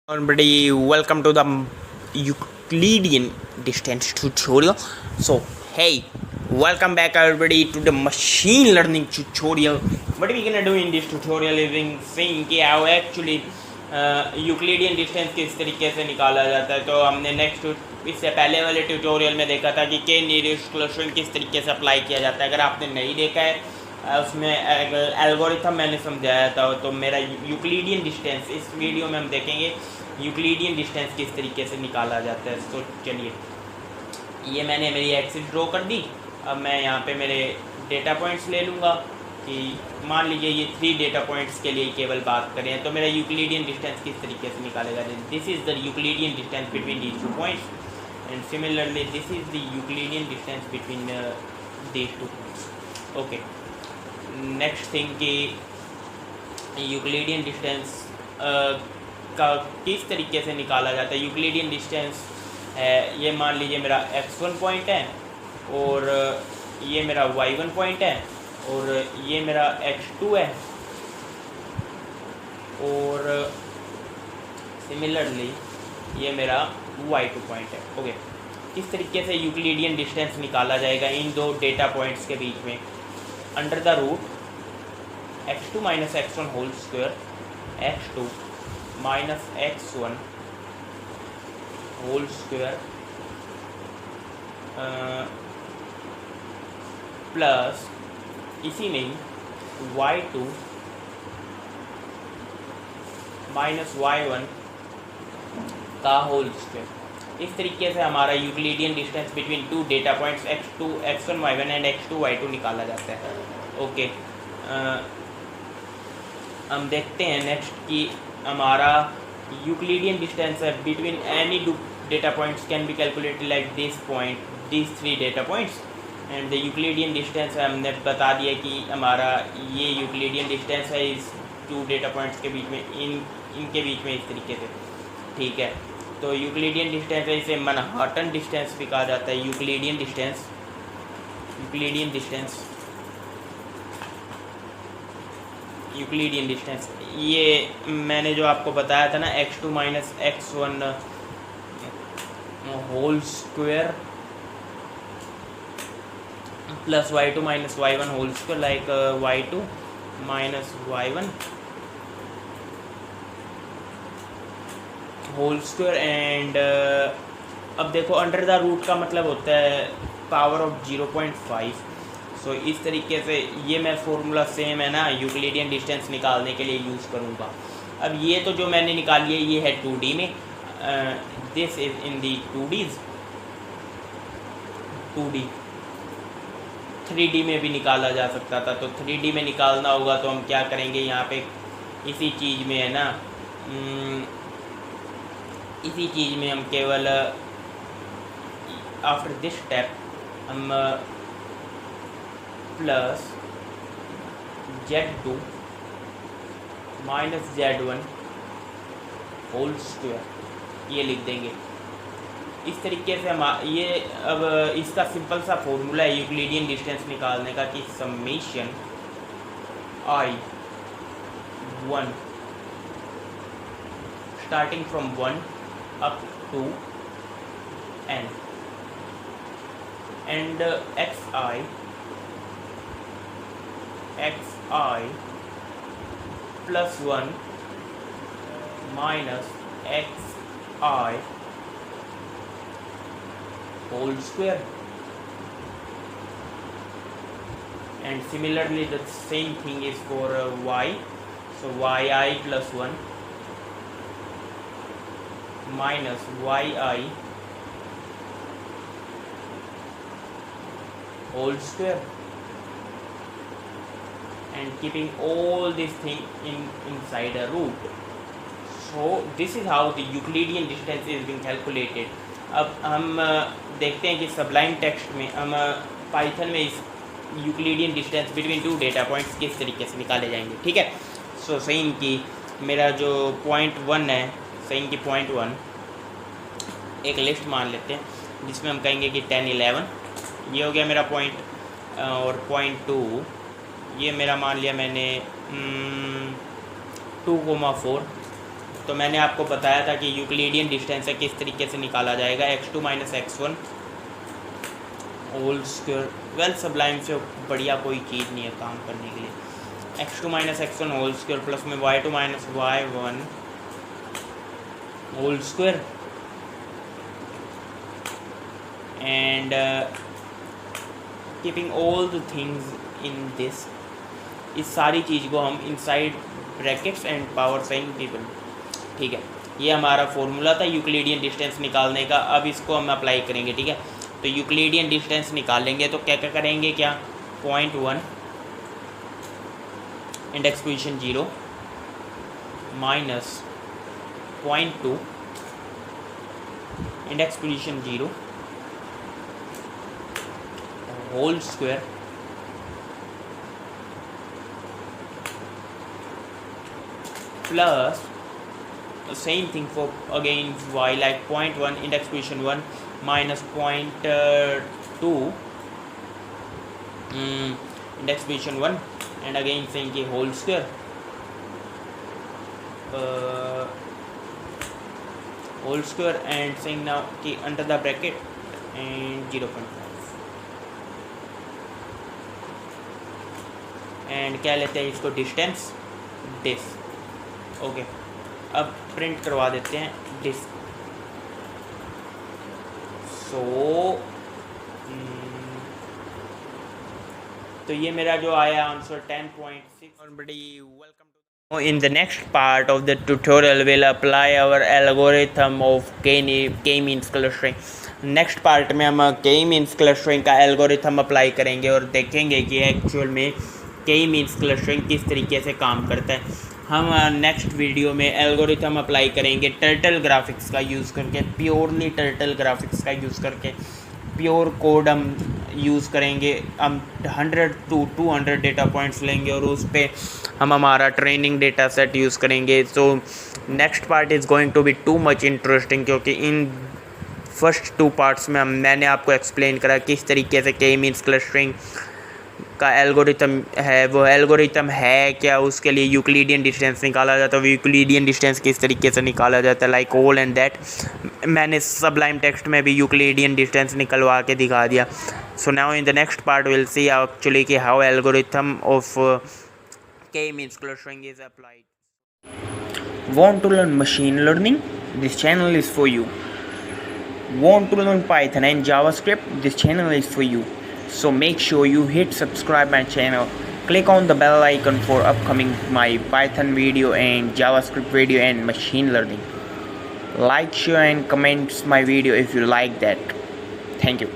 Everybody, welcome to the Euclidean distance tutorial. So, hey, welcome back everybody to the machine learning tutorial. What we're gonna do in this tutorial is saying कि how actually Euclidean distance किस तरीके से निकाला जाता है. तो हमने next इससे पहले वाले ट्यूटोरियल में देखा था कि के नियरेस्ट क्लस्टरिंग किस तरीके से अप्लाई किया जाता है. अगर आपने नहीं देखा है उसमें एल्गोरिथम मैंने समझाया था. तो मेरा यूक्लिडियन डिस्टेंस इस वीडियो में हम देखेंगे यूक्लिडियन डिस्टेंस किस तरीके से निकाला जाता है. तो चलिए, ये मैंने मेरी एक्सिस ड्रॉ कर दी. अब मैं यहाँ पे मेरे डेटा पॉइंट्स ले लूँगा कि मान लीजिए ये 3 डेटा पॉइंट्स के लिए केवल बात करें तो मेरा यूक्लिडियन डिस्टेंस किस तरीके से निकालेगा. This is the Euclidean distance between these 2 points and similarly this is the Euclidean distance between these 2 points. Okay, next thing कि यूक्लिडियन डिस्टेंस का किस तरीके से निकाला जाता है. यूक्लिडियन डिस्टेंस है, ये मान लीजिए मेरा x1 पॉइंट है और ये मेरा y1 पॉइंट है और ये मेरा x2 है और सिमिलरली ये मेरा y2 पॉइंट है. ओके, किस तरीके से यूक्लिडियन डिस्टेंस निकाला जाएगा इन दो डेटा पॉइंट्स के बीच में. Under the root x2 minus x1 whole square x2 minus x1 whole square plus इसी में ही y2 माइनस y1 का होल स्क्वायर. इस तरीके से हमारा Euclidean distance between 2 data points x1 y1 and x2 y2 निकाला जाता है. ओके, हम देखते हैं नेक्स्ट कि हमारा यूक्लिडियन डिस्टेंस है between any two data points can be calculated like this point this 3 data points and the Euclidean distance हमने बता दिया कि हमारा ये यूक्लिडियन डिस्टेंस है इस 2 डेटा पॉइंट्स के बीच में इनके बीच में इस तरीके से. ठीक है, तो यूक्लिडियन डिस्टेंस है, इसे मैनहट्टन डिस्टेंस भी कहा जाता है. यूक्लिडियन डिस्टेंस ये मैंने जो आपको बताया था ना x2 minus x1 whole square plus y2 minus y1 whole square like y2 minus y1 whole square and अब देखो अंडर द रूट का मतलब होता है पावर ऑफ 0.5. सो इस तरीके से ये मैं फॉर्मूला सेम है ना यूक्लिडियन डिस्टेंस निकालने के लिए यूज़ करूँगा. अब ये तो जो मैंने निकाली है ये है 2D में. This is in the 2D 3D में भी निकाला जा सकता था. तो 3D में निकालना होगा तो हम क्या करेंगे, यहाँ पे इसी चीज़ में है ना इसी चीज़ में हम केवल आफ्टर दिस स्टेप हम plus z2 minus z1 whole square ये लिख देंगे. इस तरीके से हम ये अब इसका सिंपल सा फॉर्मूला है यूक्लिडियन डिस्टेंस निकालने का कि summation I1 starting from 1 up to n and xi plus 1 minus xi whole square and similarly the same thing is for y. So yi plus 1 minus yi whole square and keeping all this thing inside a root. So this is how the Euclidean distance is being calculated. अब हम देखते हैं कि सबलाइन text में हम Python में इस Euclidean distance between 2 data points किस तरीके से निकाले जाएंगे. ठीक है, सो सही कि मेरा जो पॉइंट 1 है, सही कि पॉइंट 1 एक लिस्ट मान लेते हैं जिसमें हम कहेंगे कि 10 11 ये हो गया मेरा पॉइंट. और पॉइंट 2 ये मेरा मान लिया मैंने 2,4 तो मैंने आपको बताया था कि यूक्लिडियन डिस्टेंस है किस तरीके से निकाला जाएगा, x2 minus x1 whole square. Well Sublime से बढ़िया कोई चीज़ नहीं है काम करने के लिए। x2 minus x1 whole square plus में y2 minus y1 whole square and keeping all the things in this, इस सारी चीज़ को हम inside brackets and power sign people. ठीक है, ये हमारा फॉर्मूला था यूक्लिडियन डिस्टेंस निकालने का। अब इसको हम अप्लाई करेंगे। ठीक है, तो यूक्लिडियन डिस्टेंस निकालेंगे तो क्या क्या करेंगे, क्या 0.1 index position 0 minus 0.2 index position 0 whole square plus same thing for again y, like 0.1 index position 1 minus 0.2 index position 1 and again saying ki whole square and saying now ki under the bracket and 0.5 and क्या लेते हैं इसको distance dish. Okay, अब print करवा देते हैं dish. सो तो ये मेरा जो आया आंसर 10.6। बड़ी welcome in the next part of the tutorial will apply our algorithm of K means clustering. Next part में हम के मीन्स क्लस्टरिंग का एल्गोरिथम अप्लाई करेंगे और देखेंगे कि एक्चुअल में के मीन्स क्लस्टरिंग किस तरीके से काम करता है। हम नेक्स्ट वीडियो में एल्गोरिथम अप्लाई करेंगे टर्टल ग्राफिक्स का यूज़ करके, प्योरली टर्टल ग्राफिक्स का यूज़ करके। प्योर कोड हम यूज़ करेंगे, हम 100 to 200 डेटा पॉइंट्स लेंगे और उस पर हम हमारा ट्रेनिंग डेटा सेट यूज़ करेंगे। So next part is going to be too much interesting, क्योंकि इन फर्स्ट 2 पार्ट्स में मैंने आपको एक्सप्लेन करा किस तरीके से के मीन्स क्लस्टरिंग का एल्गोरिथम है, वो एल्गोरिथम है क्या, उसके लिए यूक्लिडियन डिस्टेंस निकाला जाता है, वो यूक्लिडियन डिस्टेंस किस तरीके से निकाला जाता है, लाइक ऑल एंड दैट। मैंने सबलाइम टेक्स्ट में भी यूक्लिडियन डिस्टेंस निकलवा के दिखा दिया। So now in the next part will see actually कि how algorithm of K means clustering is applied. Want to learn machine learning? This channel is for you. Want to learn Python and JavaScript? This channel is for you. So make sure you hit subscribe my channel, click on the bell icon for upcoming my Python video and JavaScript video and machine learning. Like, share and comment my video if you like that. Thank you.